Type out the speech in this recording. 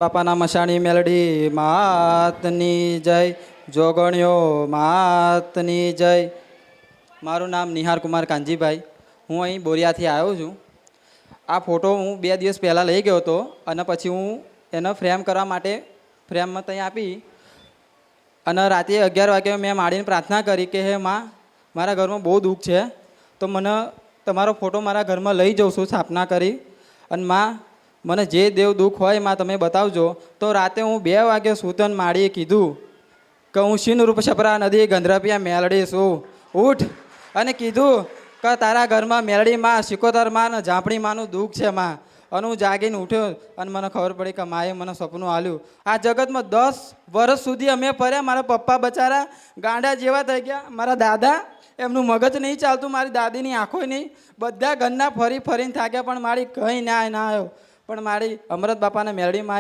બાપાના મશાણી મેલડી માતની જય, જોગણિયો માતની જય. મારું નામ નિહાર કુમાર કાંજીભાઈ. હું અહીં બોરિયાથી આવ્યો છું. આ ફોટો હું 2 દિવસ પહેલાં લઈ ગયો હતો અને પછી હું એને ફ્રેમ કરવા માટે ફ્રેમમાં ત્યાં આપી અને રાતે 11 વાગે મેં માડીને પ્રાર્થના કરી કે હે માં, મારા ઘરમાં બહુ દુઃખ છે, તો મને તમારો ફોટો મારા ઘરમાં લઈ જાઉં છું સ્થાપના કરી. અને માં, મને જે દેવ દુઃખ હોય માં તમે બતાવજો. તો રાતે હું 2 વાગે સૂતન માડીએ કીધું કે હું શીન રૂપ છપરા નદી ગંધરપિયા મેલડી છું, ઉઠ. અને કીધું કે તારા ઘરમાં મેલડી માં, સિકોતર માં ને ઝાંપડી માનું દુઃખ છે માં. અને હું જાગીને ઉઠ્યો અને મને ખબર પડી કે માએ મને સપનું આલ્યું. આ જગતમાં 10 વર્ષ સુધી અમે ફર્યા. મારા પપ્પા બચારા ગાંડા જેવા થઈ ગયા. મારા દાદા, એમનું મગજ નહીં ચાલતું, મારી દાદીની આંખો નહીં. બધા ઘરના ફરીને થાક્યા પણ મારી કંઈ ના આવ્યો. પણ મારી અમરત બાપાને મેલડી માં